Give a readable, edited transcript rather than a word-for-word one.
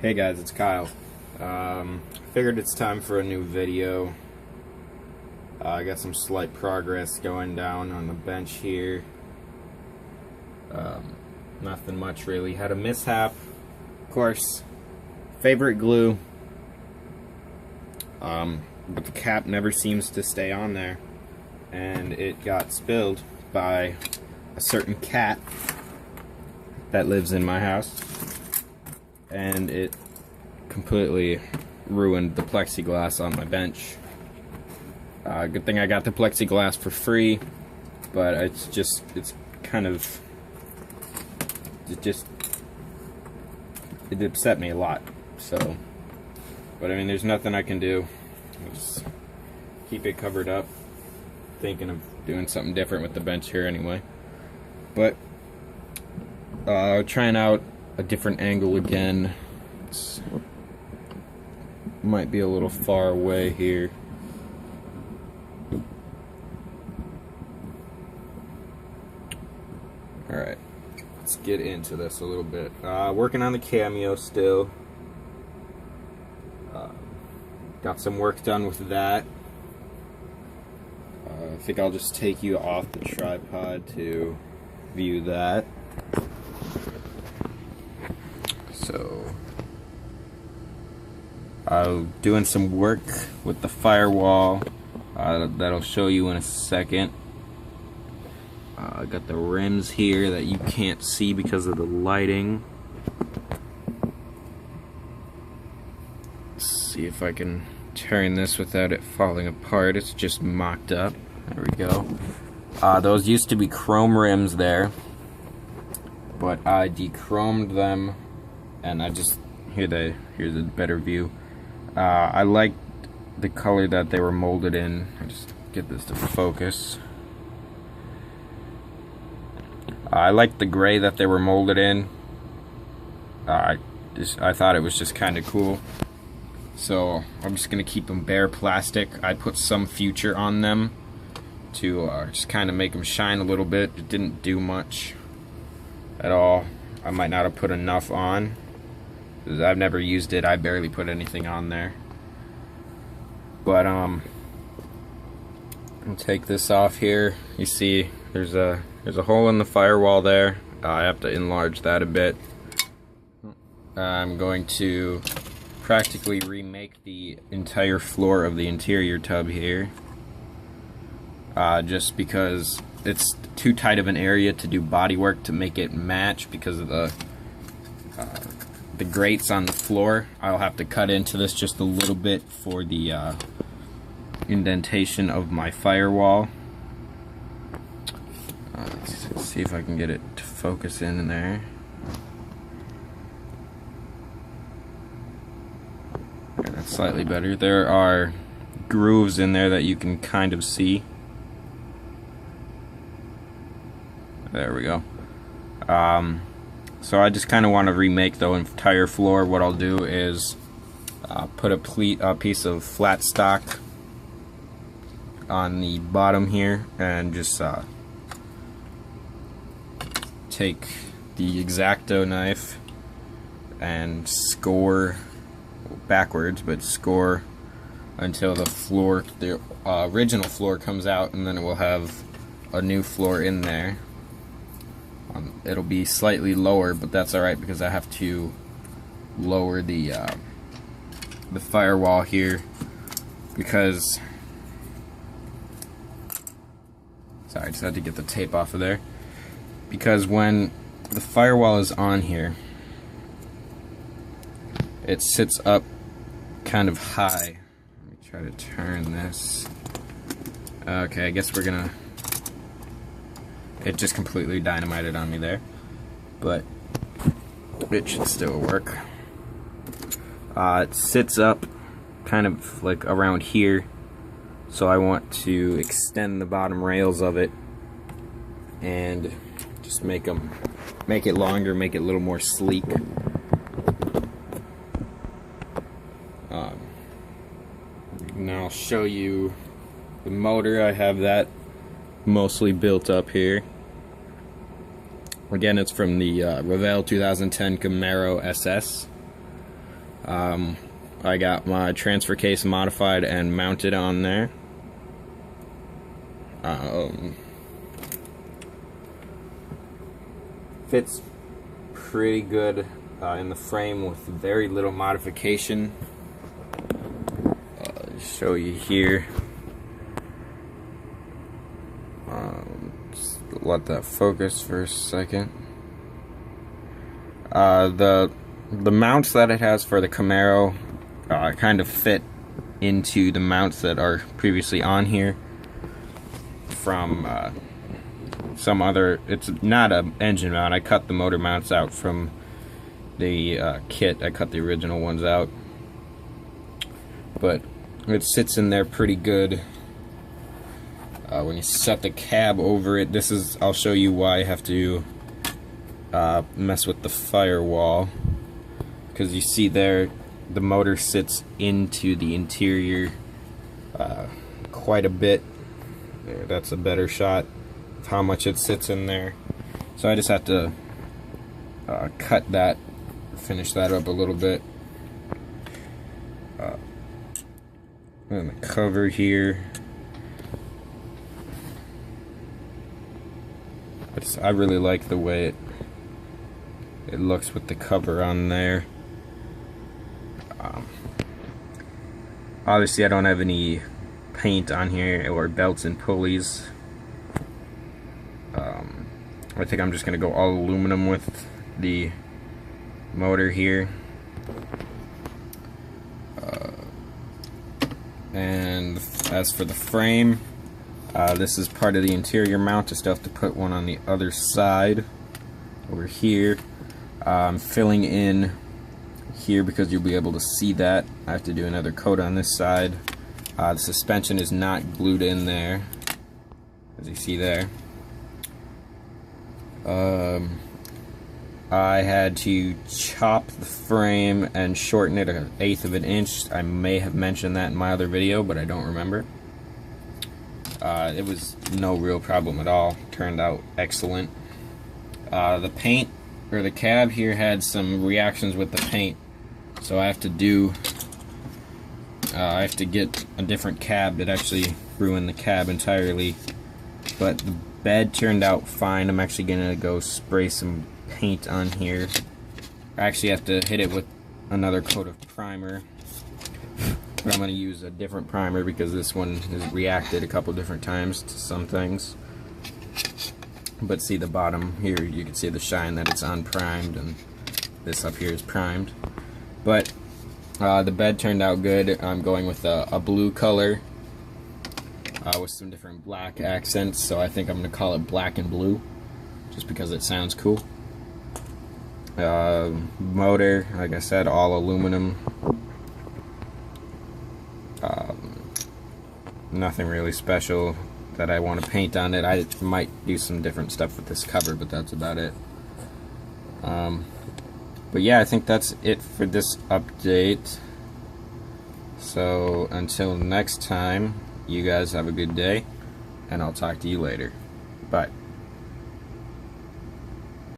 Hey guys, it's Kyle. Figured it's time for a new video. I got some slight progress going down on the bench here. Nothing much really. Had a mishap. Of course, favorite glue. But the cap never seems to stay on there. And it got spilled by a certain cat that lives in my house. And it completely ruined the plexiglass on my bench. Good thing I got the plexiglass for free, but it upset me a lot. So, but I mean, there's nothing I can do. Just keep it covered up. Thinking of doing something different with the bench here anyway. But trying out a different angle again. Might be a little far away here. Alright, let's get into this a little bit. Working on the Cameo still. Got some work done with that. I think I'll just take you off the tripod to view that. So, doing some work with the firewall that'll show you in a second. I got the rims here that you can't see because of the lighting. Let's see if I can turn this without it falling apart. It's just mocked up. There we go. Those used to be chrome rims there, but I dechromed them, and I just here's a better view. I liked the color that they were molded in. I just get this to focus. I liked the gray that they were molded in. I thought it was just kind of cool. So I'm just gonna keep them bare plastic. I put some future on them to just kind of make them shine a little bit. It didn't do much at all. I might not have put enough on, because I've never used it. I barely put anything on there. But I'll take this off here. You see there's a hole in the firewall there. I have to enlarge that a bit. I'm going to practically remake the entire floor of the interior tub here, just because it's too tight of an area to do body work to make it match because of the grates on the floor. I'll have to cut into this just a little bit for the indentation of my firewall. Let's see if I can get it to focus in there. Okay, that's slightly better. There are grooves in there that you can kind of see. There we go. So I just kind of want to remake the entire floor. What I'll do is put a piece of flat stock on the bottom here, and just take the X-Acto knife and score backwards, but score until the original floor comes out, and then it will have a new floor in there. It'll be slightly lower, but that's alright because I have to lower the firewall here, because sorry, I just had to get the tape off of there. Because when the firewall is on here, it sits up kind of high. Let me try to turn this. Okay, I guess we're gonna... It just completely dynamited on me there, but it should still work. It sits up kind of like around here, so I want to extend the bottom rails of it and just make it longer, make it a little more sleek. Now I'll show you the motor. I have that mostly built up here. Again, it's from the Revell 2010 Camaro SS. I got my transfer case modified and mounted on there. Fits pretty good in the frame with very little modification. Show you here. Just let that focus for a second. The mounts that it has for the Camaro kind of fit into the mounts that are previously on here from some other. It's not an engine mount. I cut the motor mounts out from the kit. I cut the original ones out, but it sits in there pretty good. When you set the cab over it, I'll show you why I have to mess with the firewall, because you see there the motor sits into the interior quite a bit. There, that's a better shot of how much it sits in there. So I just have to cut that, finish that up a little bit. And the cover here, I really like the way it looks with the cover on there. Obviously I don't have any paint on here or belts and pulleys. I think I'm just gonna go all aluminum with the motor here. And as for the frame, this is part of the interior mount. I still have to put one on the other side over here. I'm filling in here because you'll be able to see that. I have to do another coat on this side. The suspension is not glued in there, as you see there. I had to chop the frame and shorten it 1/8 of an inch. I may have mentioned that in my other video, but I don't remember. It was no real problem at all. Turned out excellent. The paint, or the cab here, had some reactions with the paint, so I have to get a different cab. It actually ruined the cab entirely, but the bed turned out fine. I'm actually gonna go spray some paint on here. I actually have to hit it with another coat of primer, but I'm going to use a different primer because this one has reacted a couple different times to some things. But see the bottom here, you can see the shine that it's unprimed, and this up here is primed. But the bed turned out good. I'm going with a blue color with some different black accents, so I think I'm going to call it black and blue just because it sounds cool. Motor, like I said, all aluminum. Nothing really special that I want to paint on it. I might do some different stuff with this cover, but that's about it. But yeah, I think that's it for this update. So until next time, you guys have a good day, and I'll talk to you later. Bye.